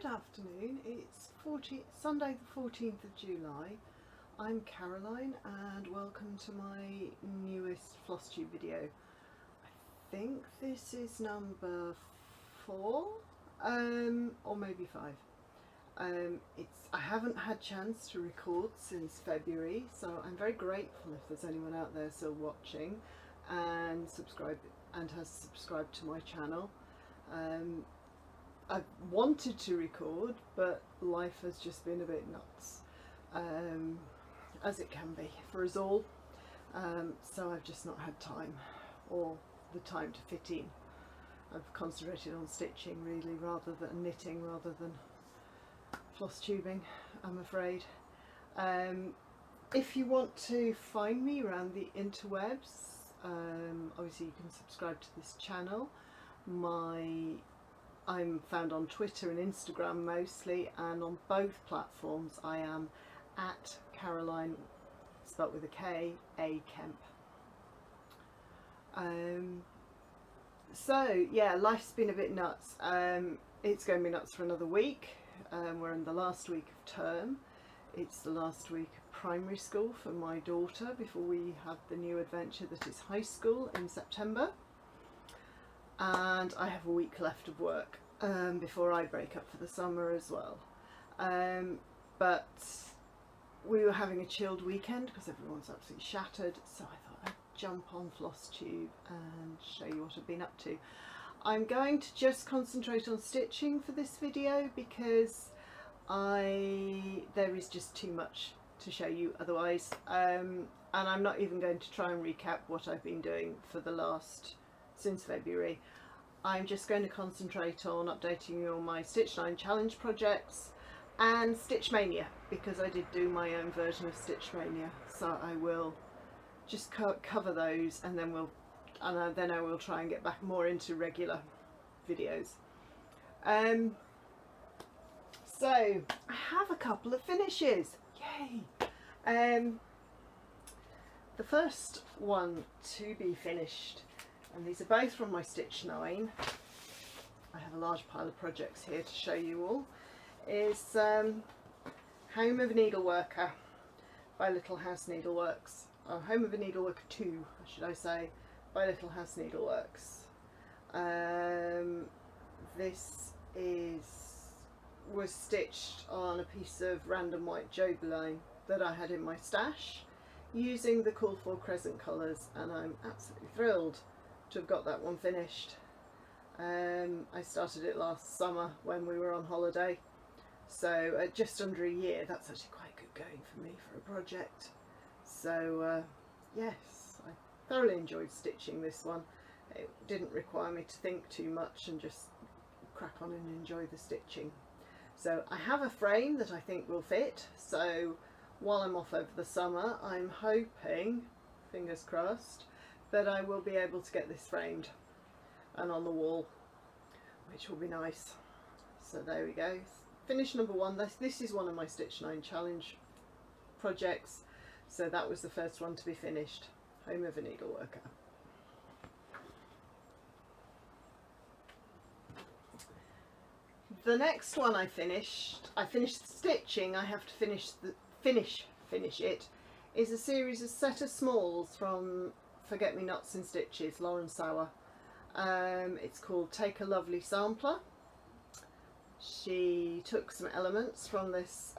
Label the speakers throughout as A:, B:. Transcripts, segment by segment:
A: Good afternoon, it's Sunday the 14th of July. I'm Caroline and welcome to my newest floss tube video. I think this is number 4 or maybe 5. I haven't had chance to record since February, so I'm very grateful if there's anyone out there still watching and has subscribed to my channel. I wanted to record, but life has just been a bit nuts, as it can be for us all, so I've just not had time, or the time to fit in. I've concentrated on stitching really, rather than knitting, rather than floss tubing, I'm afraid. If you want to find me around the interwebs, obviously you can subscribe to this channel. I'm found on Twitter and Instagram mostly, and on both platforms I am at Caroline, spelt with a K, A Kemp. So yeah, life's been a bit nuts. It's going to be nuts for another week. We're in the last week of term. It's the last week of primary school for my daughter before we have the new adventure that is high school in September. And I have a week left of work before I break up for the summer as well. But we were having a chilled weekend because everyone's absolutely shattered, so I thought I'd jump on floss tube and show you what I've been up to. I'm going to just concentrate on stitching for this video because there is just too much to show you otherwise, and I'm not even going to try and recap what I've been doing for since February. I'm just going to concentrate on updating you on my Stitch 9 challenge projects and Stitch Maynia, because I did do my own version of Stitch Maynia, so I will just cover those, and then I will try and get back more into regular videos. So I have a couple of finishes, yay! The first one to be finished, and these are both from my Stitch 9, I have a large pile of projects here to show you all, is Home of a Needleworker by Little House Needleworks, or Home of a Needleworker 2, should I say, by Little House Needleworks. This was stitched on a piece of random white jobeline that I had in my stash, using the Call For Crescent colours, and I'm absolutely thrilled to have got that one finished. I started it last summer when we were on holiday, so just under a year. That's actually quite good going for me for a project. So yes, I thoroughly enjoyed stitching this one. It didn't require me to think too much and just crack on and enjoy the stitching. So I have a frame that I think will fit, so while I'm off over the summer, I'm hoping, fingers crossed, that I will be able to get this framed and on the wall, which will be nice. So there we go. Finish number 1. This is one of my Stitch 9 challenge projects, so that was the first one to be finished, Home of a Needleworker. The next one I finished stitching, I have to finish it, is a series of set of smalls from Forget Me Nots in Stitches, Lauren Sauer. It's called Take a Lovely Sampler. She took some elements from this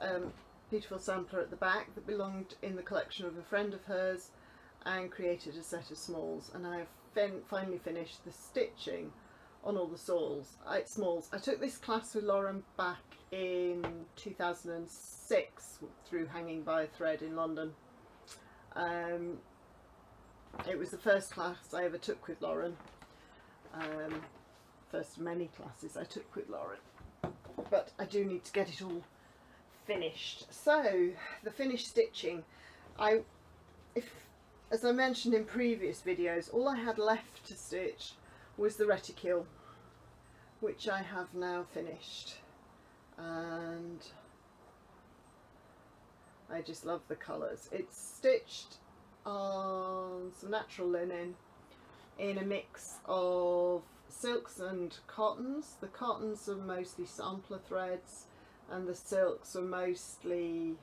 A: beautiful sampler at the back that belonged in the collection of a friend of hers and created a set of smalls, and I've finally finished the stitching on all the smalls. I took this class with Lauren back in 2006 through Hanging by a Thread in London. It was the first class I ever took with Lauren, first of many classes I took with Lauren, but I do need to get it all finished. So the finished stitching, as I mentioned in previous videos, all I had left to stitch was the reticule, which I have now finished, and I just love the colours. It's stitched on some natural linen in a mix of silks and cottons. The cottons are mostly sampler threads and the silks are mostly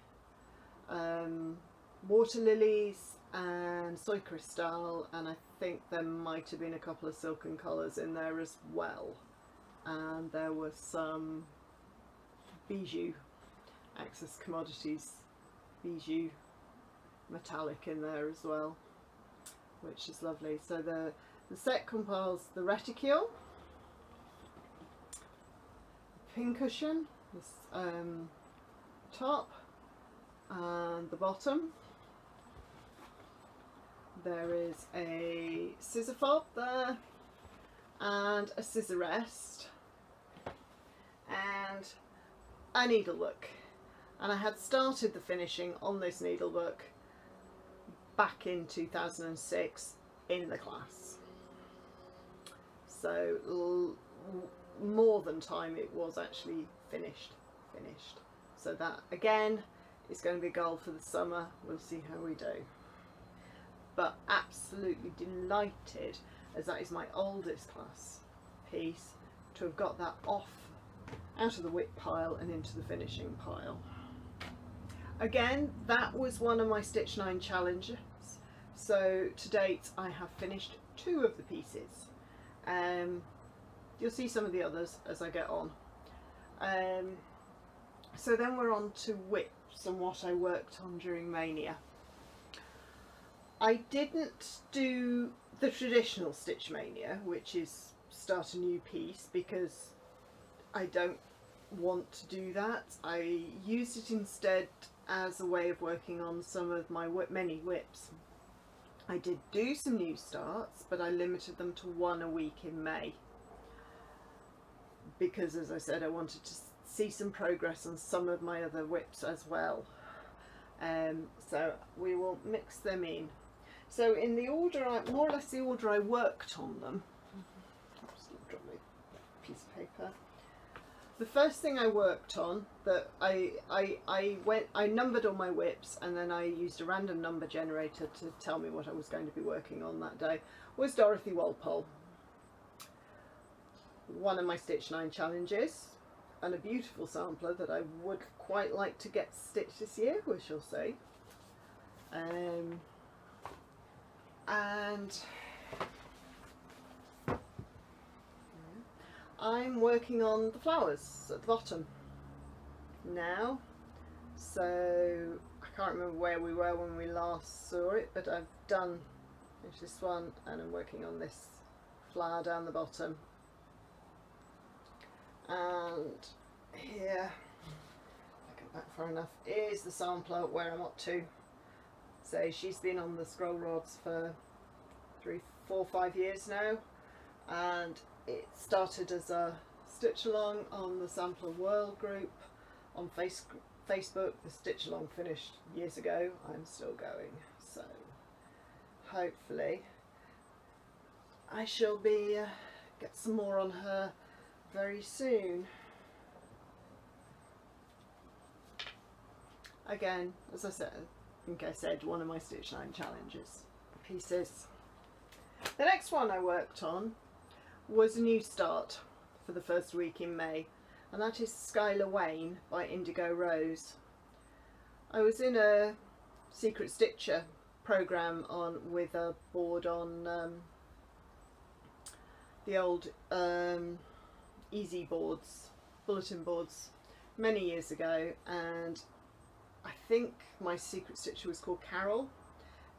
A: water lilies and soy crystal, and I think there might have been a couple of silken colours in there as well, and there was some bijou, Access Commodities bijou metallic in there as well, which is lovely. So the set compiles the reticule, pincushion, this top and the bottom. There is a scissor fob there and a scissor rest and a needlebook, and I had started the finishing on this needlebook back in 2006 in the class, so more than time it was actually finished. So that again is going to be a goal for the summer. We'll see how we do, but absolutely delighted, as that is my oldest class piece, to have got that out of the WIP pile and into the finishing pile. Again, that was one of my Stitch 9 challenges, so to date I have finished 2 of the pieces. You'll see some of the others as I get on. So then we're on to WIPs and what I worked on during Maynia. I didn't do the traditional Stitch Maynia, which is start a new piece, because I don't want to do that. I used it instead as a way of working on some of my many WIPs. I did do some new starts, but I limited them to 1 a week in May, because as I said, I wanted to see some progress on some of my other WIPs as well. So we will mix them in. So in the order, more or less the order I worked on them. Oops, drop my piece of paper. The first thing I worked on, that I numbered all my WIPs, and then I used a random number generator to tell me what I was going to be working on that day, was Dorothy Walpole. One of my Stitch 9 challenges, and a beautiful sampler that I would quite like to get stitched this year, we shall see. And I'm working on the flowers at the bottom now, so I can't remember where we were when we last saw it, but I've finished this one, and I'm working on this flower down the bottom. And here, if I get back far enough, is the sampler where I'm up to. So she's been on the scroll rods for 3, 4, 5 years now, and it started as a stitch along on the Sampler World group on Facebook. The stitch along finished years ago. I'm still going, so hopefully I shall be get some more on her very soon. Again, as I said, I think I said, one of my Stitch 9 challenges pieces. The next one I worked on was a new start for the first week in May, and that is Skylar Wayne by Indigo Rose. I was in a Secret Stitcher program with a board on the old easy boards, bulletin boards, many years ago, and I think my Secret Stitcher was called Carol.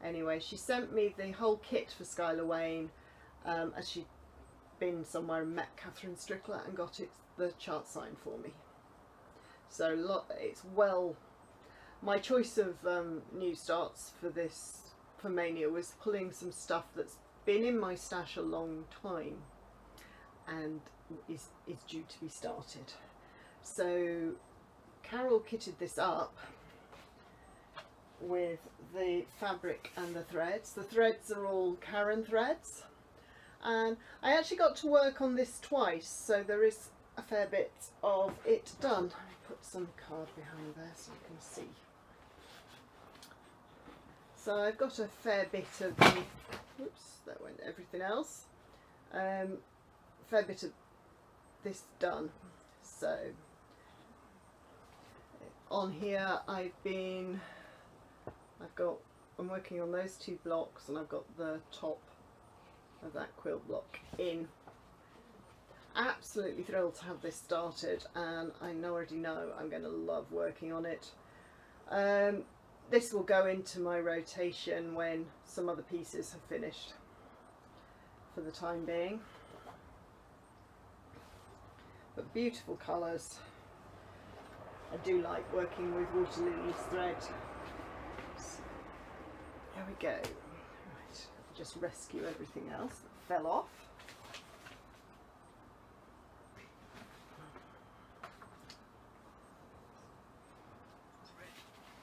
A: Anyway, she sent me the whole kit for Skylar Wayne, as she'd been somewhere and met Catherine Strickler and got the chart signed for me. So it's well, my choice of new starts for Maynia was pulling some stuff that's been in my stash a long time and is due to be started. So Carol kitted this up with the fabric and the threads. The threads are all Karen threads, and I actually got to work on this twice, so there is a fair bit of it done. Let me put some card behind there so you can see. So I've got a fair bit of the, oops, that went everything else, fair bit of this done. So on here I'm working on those 2 blocks, and I've got the top of that quilt block in. Absolutely thrilled to have this started, and I already know I'm going to love working on it. This will go into my rotation when some other pieces have finished for the time being. But beautiful colours. I do like working with water lilies thread. So, there we go. Right, just rescue everything else that fell off.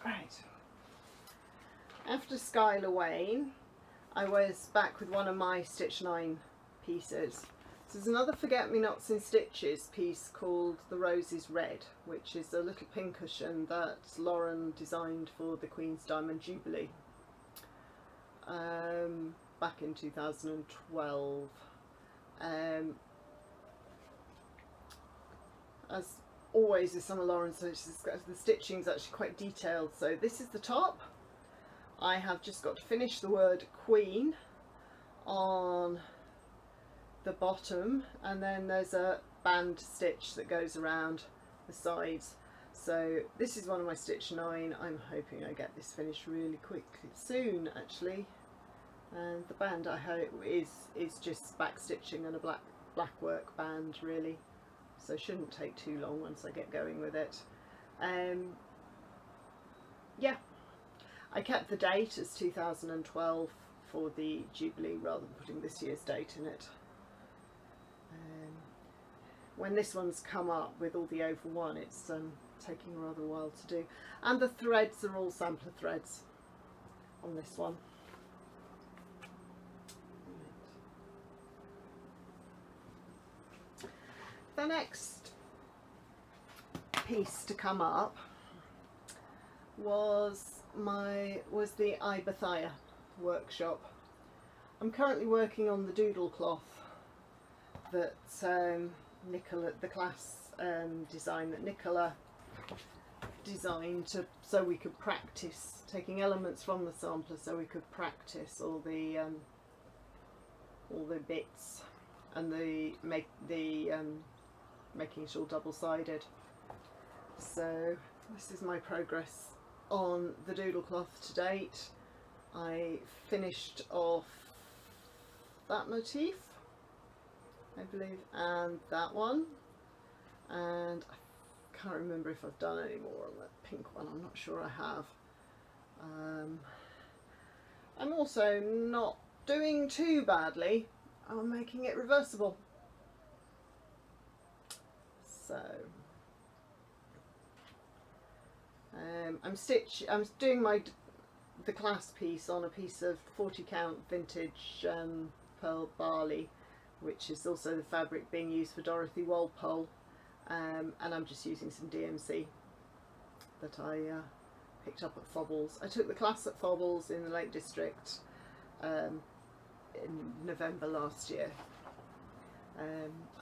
A: Right. After Skylar Wayne, I was back with one of my Stitch 9 pieces. So there's another Forget Me Nots in Stitches piece called The Rose is Red, which is a little pincushion that Lauren designed for the Queen's Diamond Jubilee back in 2012. As always with some of Lauren's, the stitching is actually quite detailed. So this is the top. I have just got to finish the word Queen on the bottom, and then there's a band stitch that goes around the sides. So this is one of my Stitch 9. I'm hoping I get this finished really quickly soon actually, and the band I hope is just back stitching and a black work band really, so it shouldn't take too long once I get going with it. Yeah, I kept the date as 2012 for the Jubilee rather than putting this year's date in it. When this one's come up with all the over one, it's taking a rather while to do, and the threads are all sampler threads on this one. The next piece to come up was the Ibathaya workshop. I'm currently working on the doodle cloth that Nicola, the class design that Nicola designed so we could practice, taking elements from the sampler so we could practice all the bits and making it all double-sided. So this is my progress on the doodle cloth to date. I finished off that motif, I believe, and that one, and I can't remember if I've done any more on that pink one. I'm not sure I have. I'm also not doing too badly on making it reversible. So I'm doing the class piece on a piece of 40 count vintage pearl barley, which is also the fabric being used for Dorothy Walpole, and I'm just using some DMC that I picked up at Fobbles. I took the class at Fobbles in the Lake District in November last year,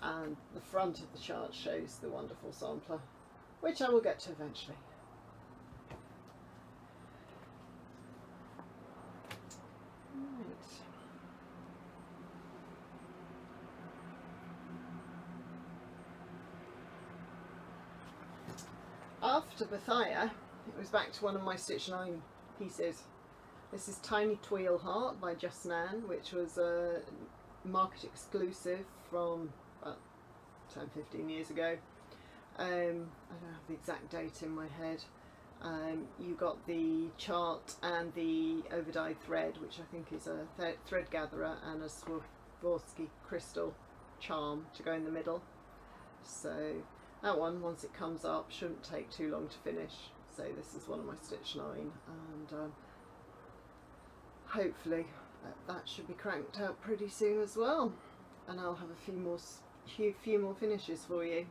A: and the front of the chart shows the wonderful sampler, which I will get to eventually. After Bethia, it was back to one of my Stitch 9 pieces. This is Tiny Tweel Heart by Just Nan, which was a market exclusive from about 10-15 years ago. I don't have the exact date in my head. You got the chart and the overdyed thread, which I think is a thread gatherer, and a Swarovski crystal charm to go in the middle. So that one, once it comes up, shouldn't take too long to finish. So this is one of my Stitch 9, and hopefully that should be cranked out pretty soon as well, and I'll have a few more finishes for you.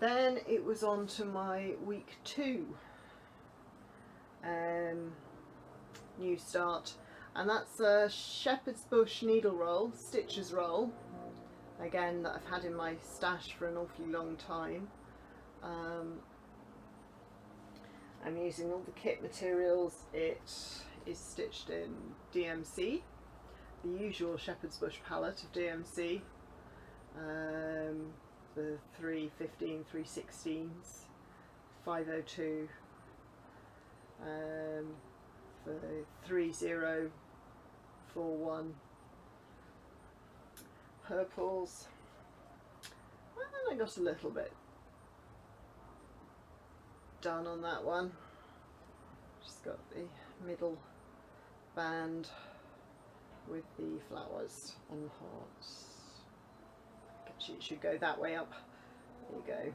A: Then it was on to my week 2 new start, and that's a shepherd's bush needle roll, stitches roll, again that I've had in my stash for an awfully long time. I'm using all the kit materials. It is stitched in DMC, the usual shepherd's bush palette of DMC, the 315, 316s, 502, the 3041 purples, and I got a little bit done on that one. Just got the middle band with the flowers and hearts. Actually, it should go that way up. There you go.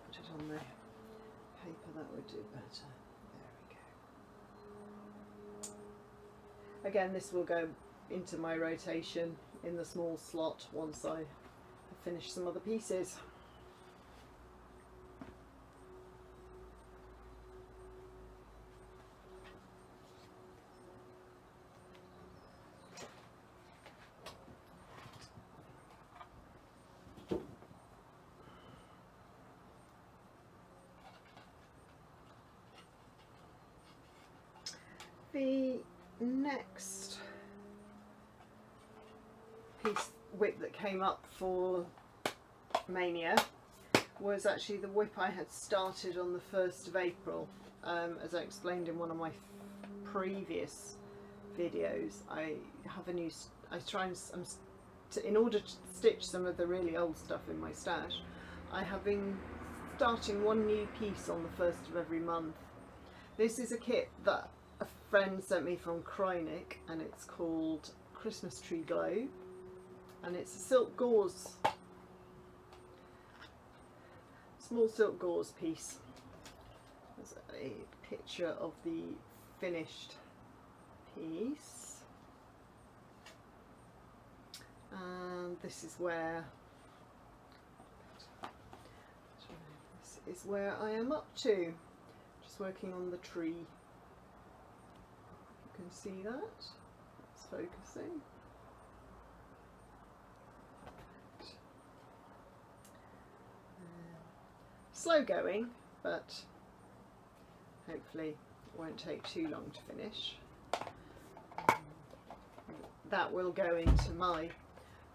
A: Put it on the paper, that would do better. There we go. Again, this will go into my rotation in the small slot once I have finished some other pieces. The next piece whip that came up for Maynia was actually the whip I had started on the 1st of April. As I explained in one of my previous videos, I have a new, in order to stitch some of the really old stuff in my stash, I have been starting one new piece on the 1st of every month. This is a kit that a friend sent me from Krynic, and it's called Christmas Tree Glow, and it's a silk gauze, small silk gauze piece. There's a picture of the finished piece, and this is where I am up to, just working on the tree. You can see that, it's focusing. Slow going, but hopefully it won't take too long to finish. That will go into my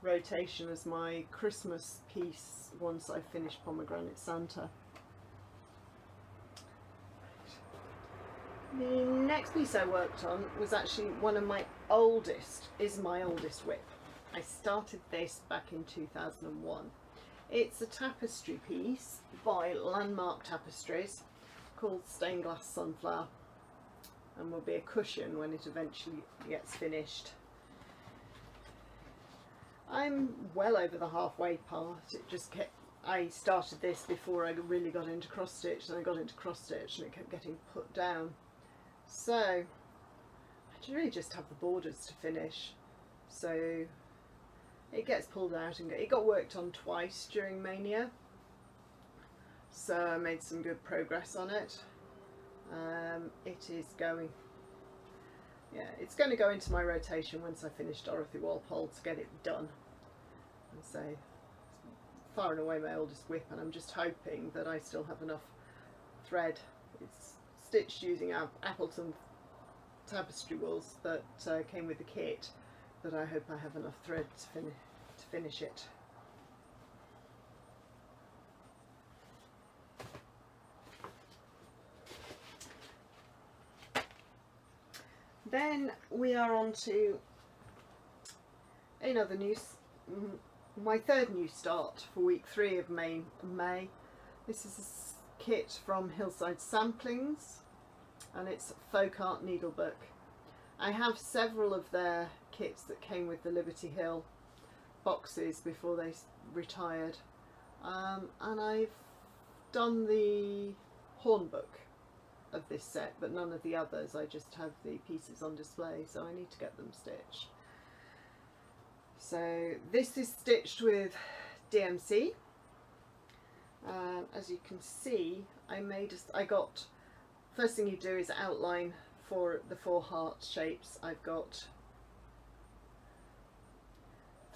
A: rotation as my Christmas piece once I finish Pomegranate Santa. The next piece I worked on was actually one of my oldest whip. I started this back in 2001. It's a tapestry piece by Landmark Tapestries called Stained Glass Sunflower, and will be a cushion when it eventually gets finished. I'm well over the halfway part. I started this before I really got into cross stitch, and I got into cross stitch and it kept getting put down. So I really just have the borders to finish. So it gets pulled out, and it got worked on twice during Maynia. So I made some good progress on it. It is going, it's going to go into my rotation once I finish Dorothy Walpole to get it done. And so it's far and away my oldest whip, and I'm just hoping that I still have enough thread. It's stitched using our Appleton tapestry wools that came with the kit, that I hope I have enough thread to finish it. Then we are on to another my third new start for week 3 of May. This is a kit from Hillside Samplings, and it's Folk Art Needlebook. I have several of their kits that came with the Liberty Hill boxes before they retired, and I've done the hornbook of this set, but none of the others. I just have the pieces on display, so I need to get them stitched. So this is stitched with DMC. As you can see, I got, first thing you do is outline for the 4 heart shapes. I've got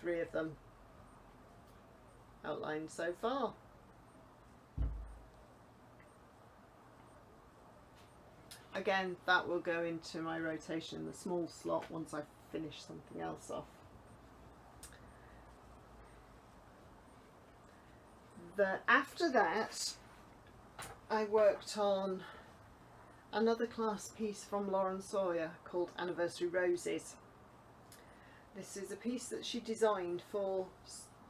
A: 3 of them outlined so far. Again, that will go into my rotation in the small slot once I've finished something else off. After that, I worked on another class piece from Lauren Sawyer called Anniversary Roses. This is a piece that she designed for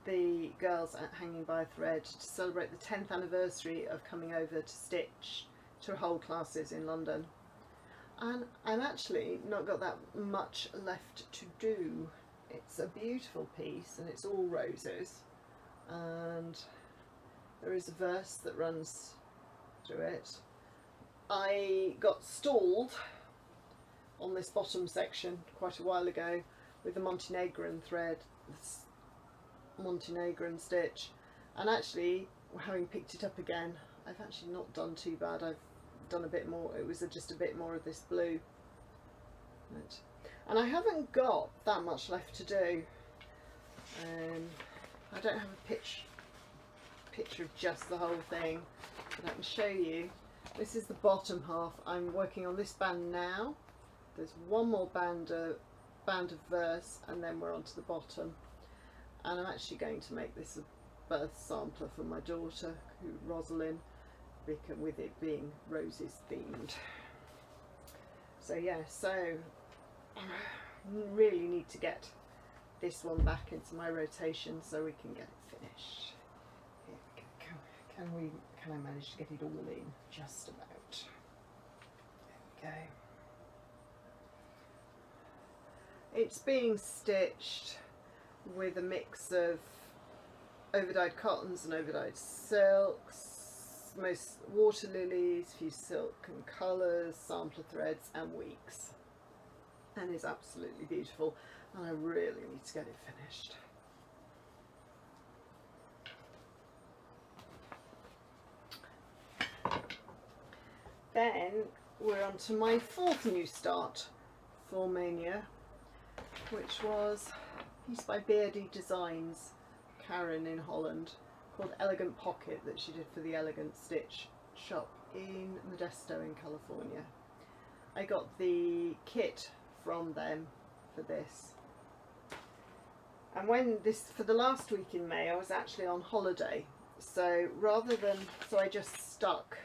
A: the girls at Hanging by a Thread to celebrate the 10th anniversary of coming over to stitch to hold classes in London. And I'm actually not got that much left to do. It's a beautiful piece and it's all roses, and there is a verse that runs through it. I got stalled on this bottom section quite a while ago with the Montenegrin thread, this Montenegrin stitch, and actually having picked it up again, I've actually not done too bad. I've done a bit more. It was just a bit more of this blue, and I haven't got that much left to do. I don't have a picture of just the whole thing, but I can show you. This is the bottom half. I'm working on this band now. There's one more band of verse, and then we're on to the bottom, and I'm actually going to make this a birth sampler for my daughter, Rosalind, with it being roses themed. So yeah, so I really need to get this one back into my rotation so we can get it finished. Can I manage to get it all in? Just about. There we go. It's being stitched with a mix of overdyed cottons and overdyed silks, most water lilies, few silk and colours, sampler threads and weeks, and it's absolutely beautiful, and I really need to get it finished. Then we're on to my 4th new start for Maynia, which was a piece by Beardy Designs, Karen in Holland, called Elegant Pocket, that she did for the Elegant Stitch shop in Modesto in California. I got the kit from them for this, and for the last week in May I was actually on holiday, so I just stuck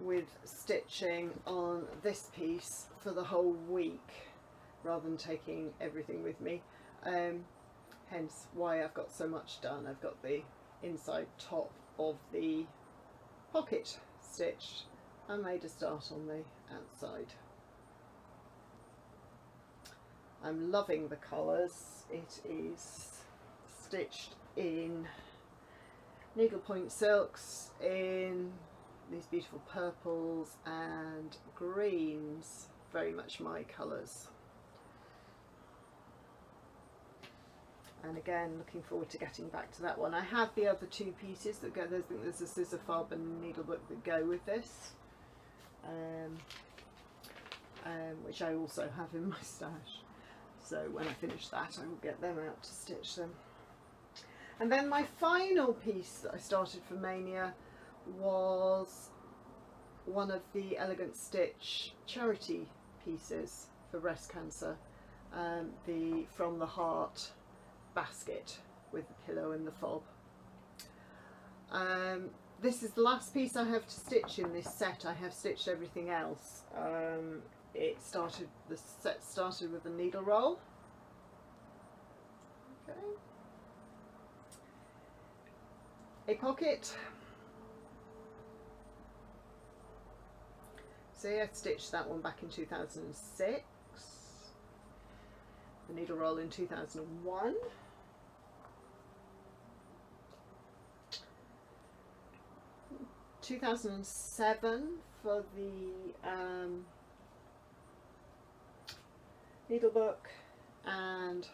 A: with stitching on this piece for the whole week rather than taking everything with me, hence why I've got so much done. I've got the inside top of the pocket stitched. I made a start on the outside. I'm loving the colours. It is stitched in needlepoint silks, in these beautiful purples and greens, very much my colours. And again, looking forward to getting back to that one. I have the other 2 pieces that go, I think there's a scissor fob and needlebook that go with this, which I also have in my stash. So when I finish that, I will get them out to stitch them. And then my final piece that I started for Maynia was one of the Elegant Stitch charity pieces for breast cancer, the From the Heart basket with the pillow and the fob. This is the last piece I have to stitch in this set. I have stitched everything else. The set started with a needle roll. Okay. A pocket. So yeah, I stitched that one back in 2006. The needle roll in 2001. (2007) for the needlebook and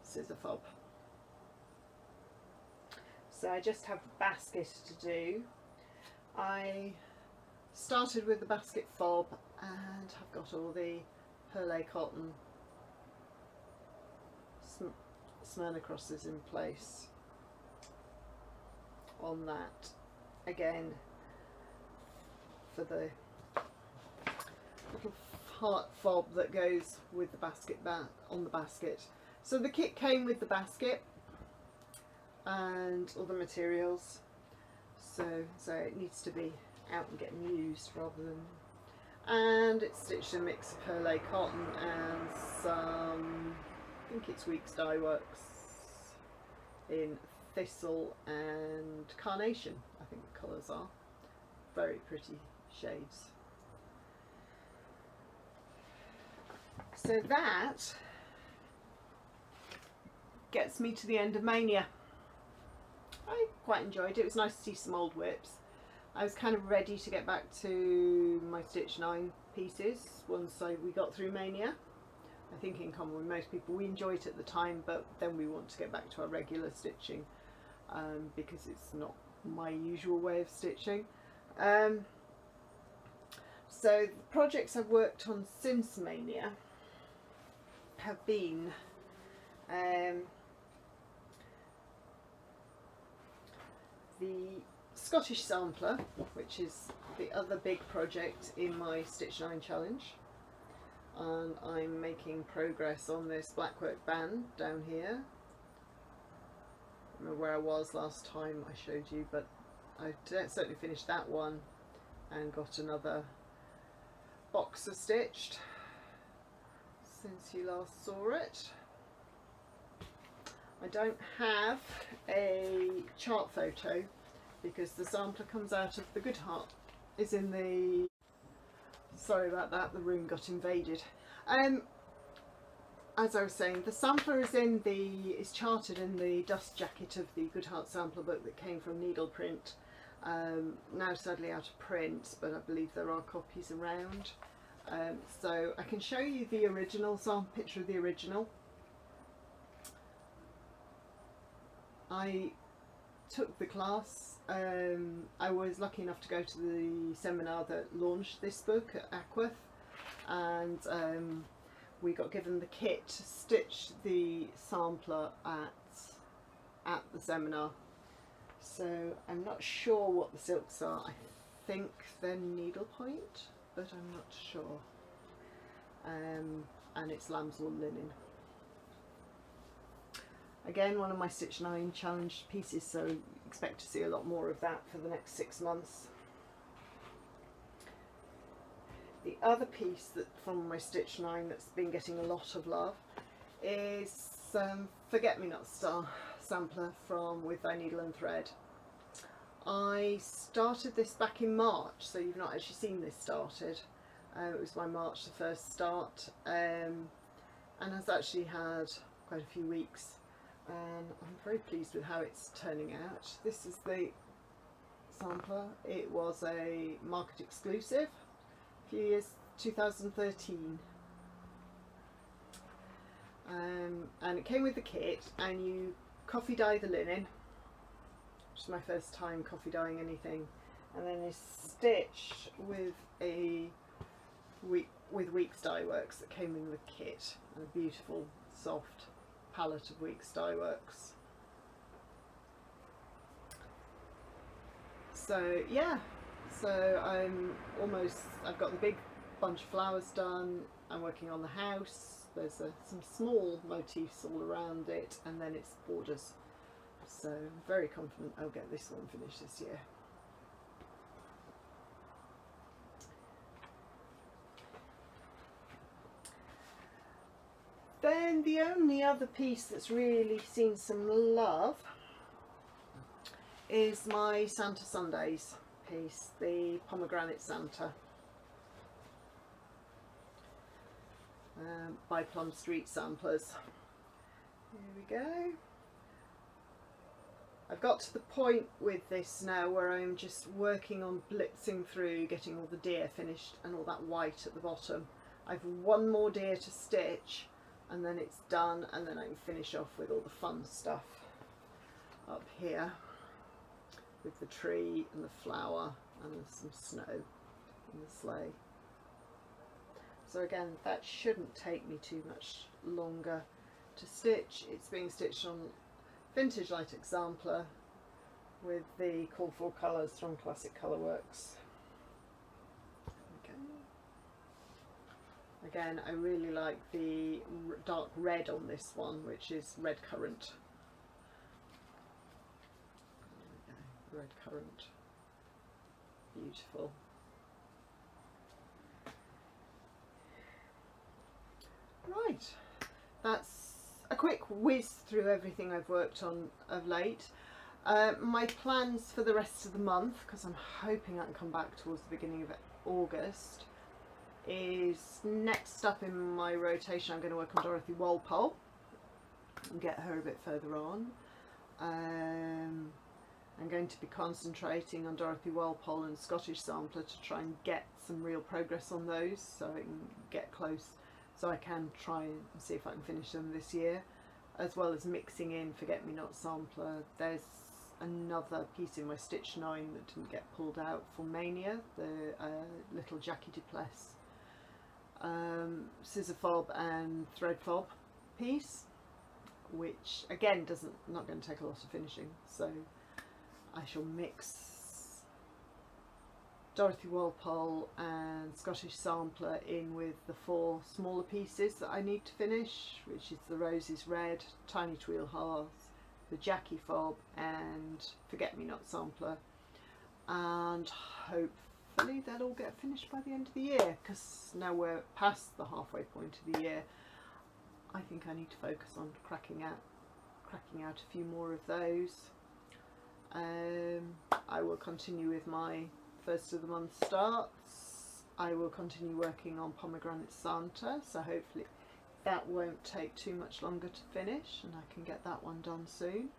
A: scissor fob. So I just have the basket to do. I started with the basket fob and I've got all the perlé cotton Smyrna crosses in place on that, again for the little heart fob that goes with the basket on the basket. So the kit came with the basket and all the materials, so it needs to be out and getting used rather than, and it's stitched a mix of perlé cotton and some, I think it's Weeks Dye Works in thistle and carnation, I think the colours are very pretty shades. So that gets me to the end of Maynia. I quite enjoyed it. It was nice to see some old whips. I was kind of ready to get back to my Stitch 9 pieces once we got through Maynia. I think in common with most people, we enjoyed it at the time, but then we want to get back to our regular stitching because it's not my usual way of stitching. So the projects I've worked on since Maynia have been the Scottish sampler, which is the other big project in my Stitch 9 challenge, and I'm making progress on this blackwork band down here. I don't know where I was last time I showed you, but I certainly finished that one and got another boxer stitched since you last saw it. I don't have a chart photo because the sampler comes out of the Good Heart, is in the, sorry about that, the room got invaded. As I was saying, the sampler is charted in the dust jacket of the Good Heart sampler book that came from Needleprint. Now sadly out of print, but I believe there are copies around. So I can show you the original, picture of the original. I took the class, I was lucky enough to go to the seminar that launched this book at Ackworth, and we got given the kit to stitch the sampler at the seminar. So I'm not sure what the silks are. I think they're needlepoint, but I'm not sure. And it's lambswool linen. Again, one of my Stitch 9 challenge pieces, so expect to see a lot more of that for the next 6 months. The other piece that from my Stitch 9 that's been getting a lot of love is Forget-Me-Not Star sampler from With Thy Needle and Thread. I started this back in March, so you've not actually seen this started. It was by March the first start, and has actually had quite a few weeks, and I'm very pleased with how it's turning out. This is the sampler. It was a market exclusive a few years, 2013, and it came with the kit, and you coffee dye the linen, which is my first time coffee dyeing anything, and then it's stitched with Weeks Dye Works that came in the kit, and a beautiful soft palette of Weeks Dye Works. So yeah, so I've got the big bunch of flowers done. I'm working on the house. There's some small motifs all around it, and then it's borders. So I'm very confident I'll get this one finished this year. Then the only other piece that's really seen some love is my Santa Sundays piece, the Pomegranate Santa by Plum Street Samplers. Here we go. I've got to the point with this now where I'm just working on blitzing through, getting all the deer finished and all that white at the bottom. I've one more deer to stitch, and then it's done, and then I can finish off with all the fun stuff up here with the tree and the flower and there's some snow in the sleigh. So again, that shouldn't take me too much longer to stitch. It's being stitched on vintage light exemplar with the call for colours from Classic Colourworks. Okay. Again, I really like the dark red on this one, which is red currant. Red currant, beautiful. Right, that's a quick whiz through everything I've worked on of late. My plans for the rest of the month, because I'm hoping I can come back towards the beginning of August, is next up in my rotation I'm going to work on Dorothy Walpole and get her a bit further on. I'm going to be concentrating on Dorothy Walpole and Scottish Sampler to try and get some real progress on those, so I can get close, so I can try and see if I can finish them this year, as well as mixing in Forget Me Not Sampler. There's another piece in my Stitch 9 that didn't get pulled out for Maynia, the little Jackie Duplessis scissor fob and thread fob piece, which again not going to take a lot of finishing, so I shall mix Dorothy Walpole and Scottish Sampler in with the 4 smaller pieces that I need to finish, which is the Roses Red, Tiny Tweel Hearth, the Jackie Fob and Forget Me Not Sampler, and hopefully they'll all get finished by the end of the year, because now we're past the halfway point of the year. I think I need to focus on cracking out a few more of those. I will continue with my first of the month starts. I will continue working on Pomegranate Santa, so hopefully that won't take too much longer to finish and I can get that one done soon.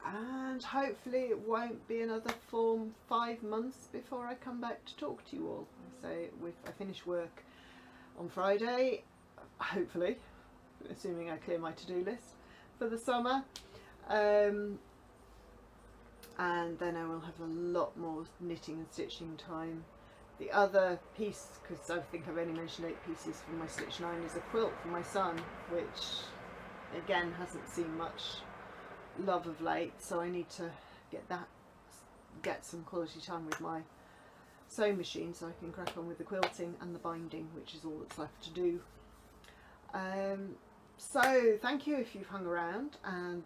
A: And hopefully it won't be another 4-5 months before I come back to talk to you all. So I finish work on Friday, hopefully, assuming I clear my to-do list for the summer, and then I will have a lot more knitting and stitching time. The other piece, because I think I've only mentioned 8 pieces from my Stitch 9, is a quilt for my son, which again hasn't seen much love of late, so I need to get some quality time with my sewing machine so I can crack on with the quilting and the binding, which is all that's left to do. So thank you if you've hung around and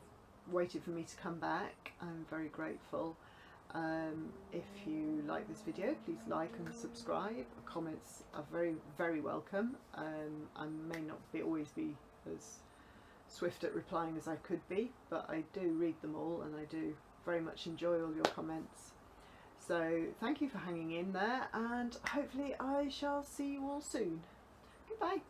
A: waited for me to come back. I'm very grateful. If you like this video, please like and subscribe. Comments are very, very welcome. I may not always be as swift at replying as I could be, but I do read them all and I do very much enjoy all your comments. So thank you for hanging in there, and hopefully I shall see you all soon. Goodbye.